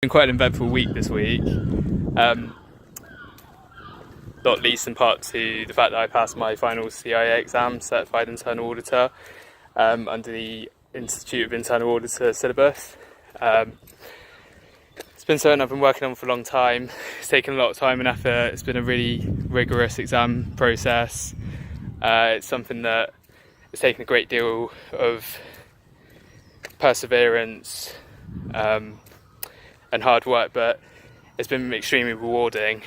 Been quite an eventful week this week, not least in part to the fact that I passed my final CIA exam, Certified Internal Auditor, under the Institute of Internal Auditor syllabus. It's been something I've been working on for a long time. It's taken a lot of time and effort. It's been a really rigorous exam process. It's something that has taken a great deal of perseverance and hard work, but it's been extremely rewarding.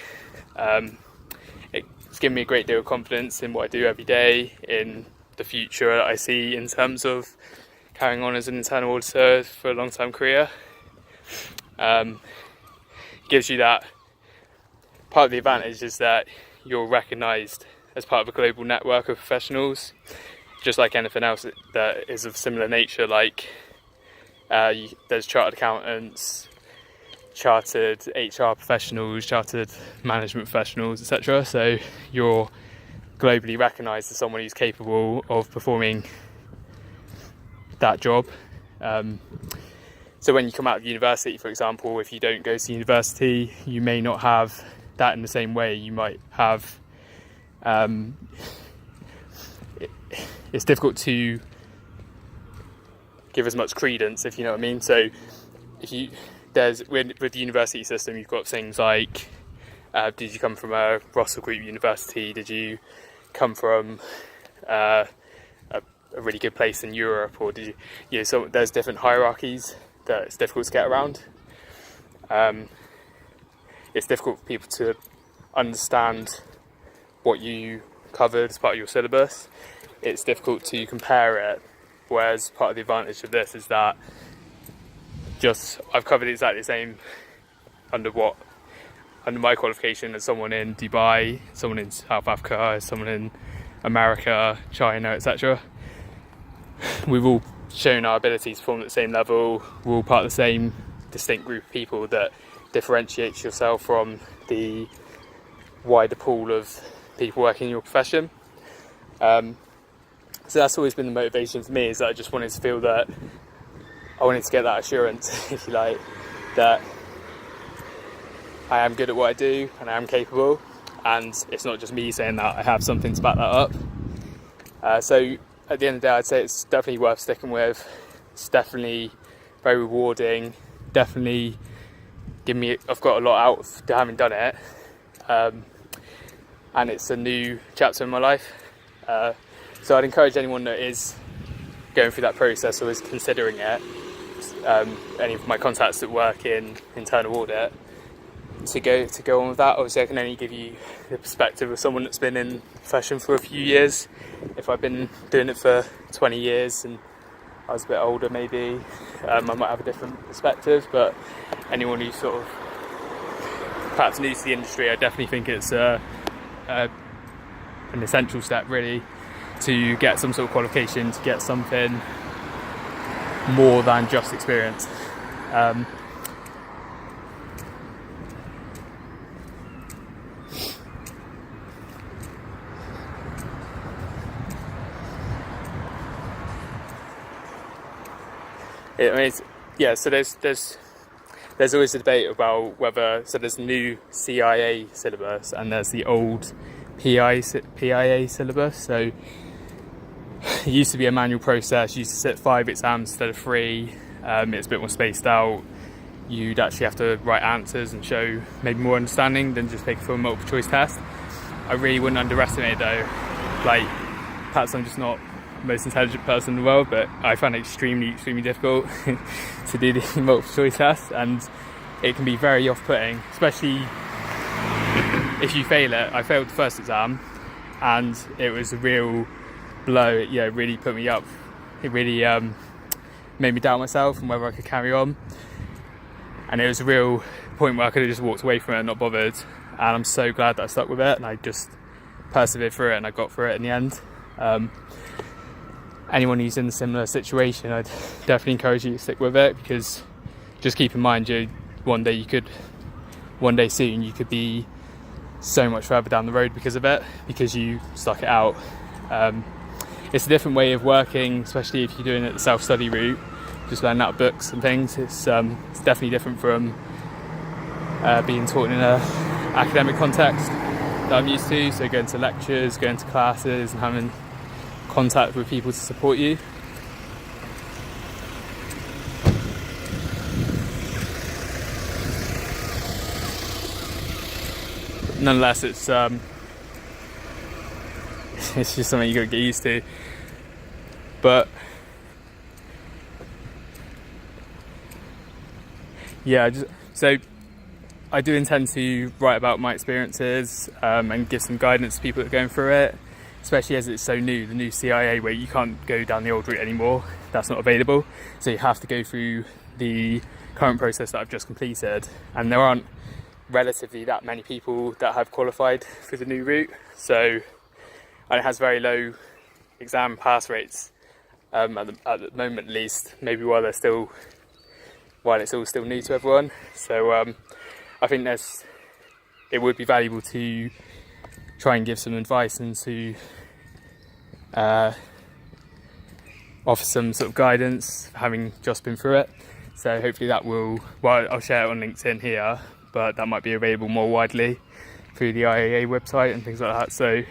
It's given me a great deal of confidence in what I do every day, in the future that I see in terms of carrying on as an internal auditor for a long time career. Gives you that. Part of the advantage is that you're recognised as part of a global network of professionals, just like anything else that is of similar nature. Like there's chartered accountants, chartered HR professionals, chartered management professionals, etc. So you're globally recognised as someone who's capable of performing that job. So when you come out of university, for example, if you don't go to university, you may not have that in the same way. You might have it's difficult to give as much credence, if you know what I mean. So if you with the university system, you've got things like did you come from a Russell Group university? Did you come from a really good place in Europe, or did you so there's different hierarchies that it's difficult to get around. It's difficult for people to understand what you covered as part of your syllabus. It's difficult to compare it, whereas part of the advantage of this is that I've covered exactly the same under my qualification as someone in Dubai, someone in South Africa, someone in America, China, etc. We've all shown our ability to perform at the same level. We're all part of the same distinct group of people that differentiates yourself from the wider pool of people working in your profession. So that's always been the motivation for me, is that I just wanted to feel that I wanted to get that assurance, if you like, that I am good at what I do and I am capable, and it's not just me saying that, I have something to back that up. So at the end of the day, I'd say it's definitely worth sticking with. It's definitely very rewarding, definitely I've got a lot out of having done it, and it's a new chapter in my life. So I'd encourage anyone that is going through that process or is considering it, any of my contacts that work in internal audit, to go on with that. Obviously I can only give you the perspective of someone that's been in the profession for a few years. If I've been doing it for 20 years and I was a bit older, maybe I might have a different perspective, but anyone who's sort of perhaps new to the industry, I definitely think it's an essential step really to get some sort of qualification, to get something more than just experience. So there's always a debate about whether, so there's the new CIA syllabus and there's the old PIA syllabus. So it used to be a manual process. You used to sit 5 exams instead of 3. It's a bit more spaced out. You'd actually have to write answers and show maybe more understanding than just taking for a multiple choice test. I really wouldn't underestimate it though. Like, perhaps I'm just not the most intelligent person in the world, but I find it extremely difficult to do the multiple choice test, and it can be very off-putting, especially if you fail it. I failed the first exam and it was a real blow. It really put me up. It really made me doubt myself and whether I could carry on, and it was a real point where I could have just walked away from it and not bothered, and I'm so glad that I stuck with it and I just persevered through it and I got through it in the end. Anyone who's in a similar situation, I'd definitely encourage you to stick with it, because just keep in mind, one day soon you could be so much further down the road because of it, because you stuck it out. It's a different way of working, especially if you're doing it the self-study route, just learning out books and things. It's definitely different from being taught in a academic context that I'm used to, so going to lectures, going to classes and having contact with people to support you. Nonetheless, it's just something you got to get used to. But yeah, so I do intend to write about my experiences and give some guidance to people that are going through it, especially as it's so new, the new CIA, where you can't go down the old route anymore. That's not available. So you have to go through the current process that I've just completed, and there aren't relatively that many people that have qualified for the new route. So, and it has very low exam pass rates at the moment, at least. Maybe while it's all still new to everyone. So I think it would be valuable to try and give some advice and to offer some sort of guidance, having just been through it. So hopefully that will, well, I'll share it on LinkedIn here, but that might be available more widely through the IAA website and things like that. So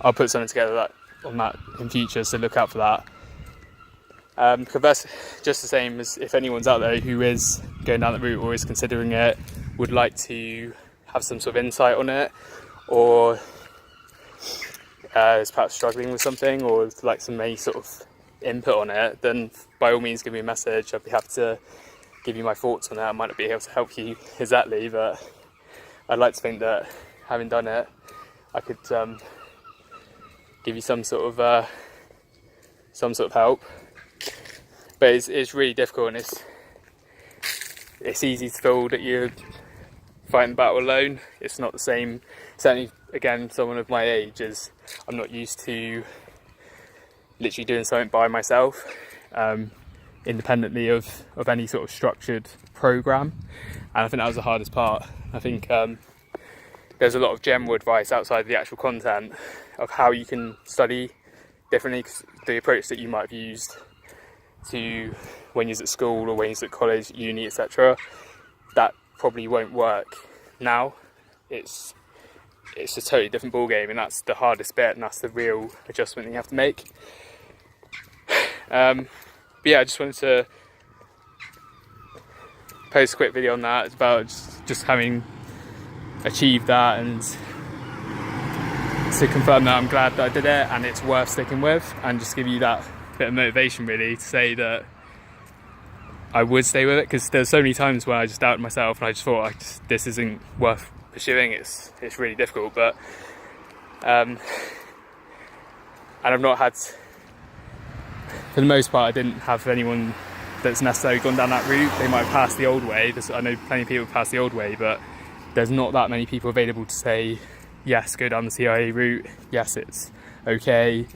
I'll put something together on that in future, so look out for that. Because that's just the same as if anyone's out there who is going down that route or is considering it, would like to have some sort of insight on it, or is perhaps struggling with something, or would like some any sort of input on it, then by all means give me a message. I'd be happy to give you my thoughts on it. I might not be able to help you exactly, but I'd like to think that having done it, I could give you some sort of help. But it's really difficult, and it's easy to feel that you're fighting the battle alone. It's not the same. Certainly, again, someone of my age, is I'm not used to literally doing something by myself, independently of any sort of structured program. And I think that was the hardest part. I think there's a lot of general advice outside the actual content of how you can study differently, 'cause the approach that you might have used to when you're at school or when you're at college, uni, etc., that probably won't work now. It's a totally different ballgame, and that's the hardest bit, and that's the real adjustment that you have to make. But yeah, I just wanted to post a quick video on that. It's about just having achieved that, and to confirm that I'm glad that I did it and it's worth sticking with, and just give you that bit of motivation really to say that I would stay with it, because there's so many times where I just doubted myself and I just thought this isn't worth pursuing. It's really difficult, but and I've not had, for the most part, I didn't have anyone that's necessarily gone down that route. They might have passed the old way. I know plenty of people have passed the old way, but there's not that many people available to say, yes, go down the CIA route, yes, it's okay,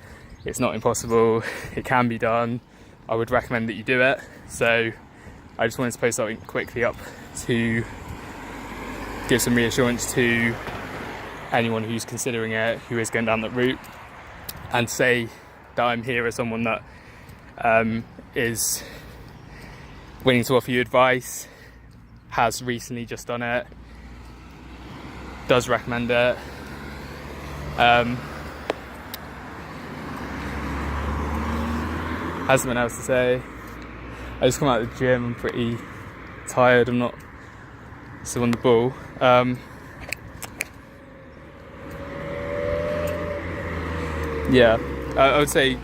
it's not impossible, it can be done, I would recommend that you do it. So I just wanted to post something quickly up to give some reassurance to anyone who's considering it, who is going down that route, and say that I'm here as someone that is willing to offer you advice, has recently just done it, does recommend it. Has something else to say. I just come out of the gym, I'm pretty tired, I'm not still on the ball. Yeah, I would say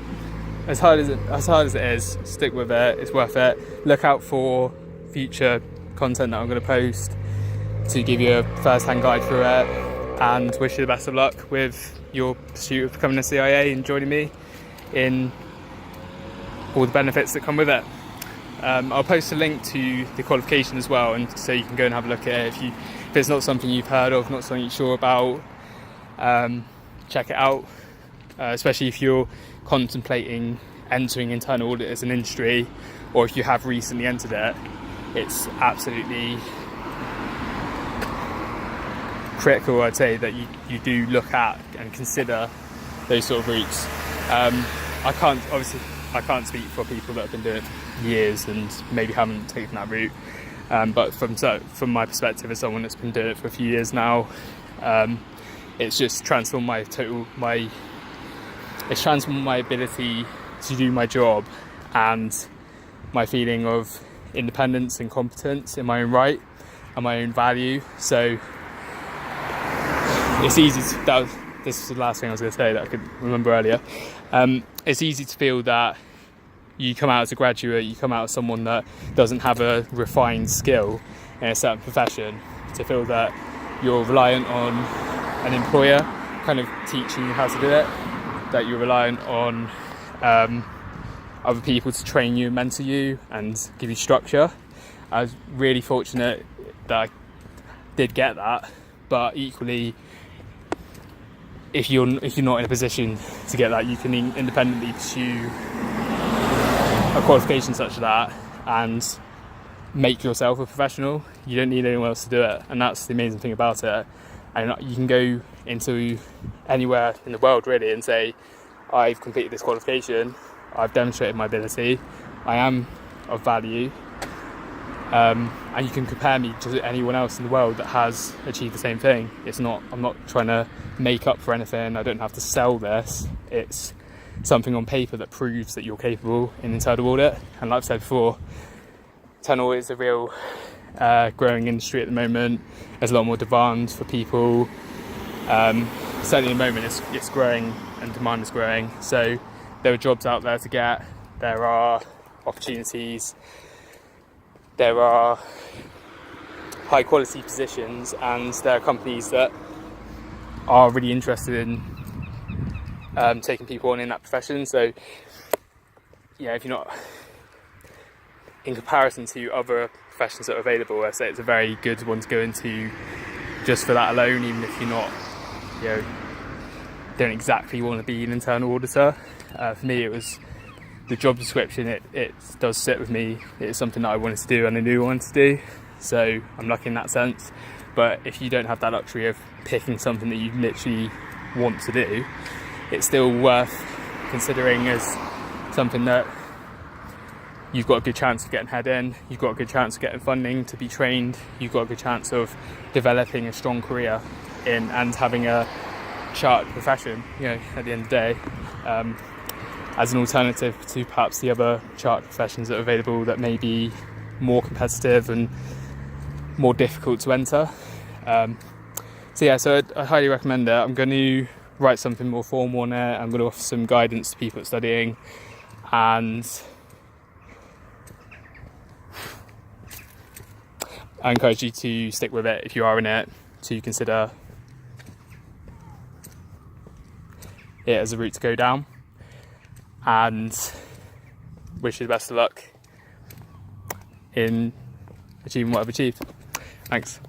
as hard as it is, stick with it, it's worth it. Look out for future content that I'm going to post to give you a first-hand guide through it, and wish you the best of luck with your pursuit of becoming a CIA and joining me in all the benefits that come with it. I'll post a link to the qualification as well, and so you can go and have a look at it. If it's not something you've heard of, not something you're sure about, check it out, especially if you're contemplating entering internal audit as an industry, or if you have recently entered it. It's absolutely critical, I'd say, that you do look at and consider those sort of routes. I can't speak for people that have been doing it years and maybe haven't taken that route. But from my perspective as someone that's been doing it for a few years now, it's just transformed my ability to do my job and my feeling of independence and competence in my own right and my own value. So it's easy to, this is the last thing I was going to say that I could remember earlier. It's easy to feel that you come out as a graduate, you come out as someone that doesn't have a refined skill in a certain profession, to feel that you're reliant on an employer kind of teaching you how to do it, that you're reliant on other people to train you and mentor you and give you structure. I was really fortunate that I did get that, but equally, if you're not in a position to get that, you can independently pursue a qualification such as that and make yourself a professional. You don't need anyone else to do it, and that's the amazing thing about it. And you can go into anywhere in the world really and say, I've completed this qualification, I've demonstrated my ability, I am of value, and you can compare me to anyone else in the world that has achieved the same thing. I'm not trying to make up for anything. I don't have to sell this. It's something on paper that proves that you're capable in internal audit. And like I've said before, internal audit is a real growing industry at the moment. There's a lot more demand for people. Certainly at the moment it's growing and demand is growing. So there are jobs out there to get. There are opportunities. There are high quality positions, and there are companies that are really interested in taking people on in that profession. So, if you're not, in comparison to other professions that are available, I say it's a very good one to go into just for that alone, even if you're not, don't exactly want to be an internal auditor. For me, it was the job description. It does sit with me. It's something that I wanted to do and I knew I wanted to do. So I'm lucky in that sense. But if you don't have that luxury of picking something that you literally want to do, it's still worth considering as something that you've got a good chance of getting head in, you've got a good chance of getting funding to be trained, you've got a good chance of developing a strong career in and having a chartered profession, at the end of the day, as an alternative to perhaps the other chartered professions that are available that may be more competitive and more difficult to enter. So I highly recommend it. I'm going to write something more formal on it. I'm going to offer some guidance to people studying, and I encourage you to stick with it if you are in it, to consider it as a route to go down, and wish you the best of luck in achieving what I've achieved. Thanks.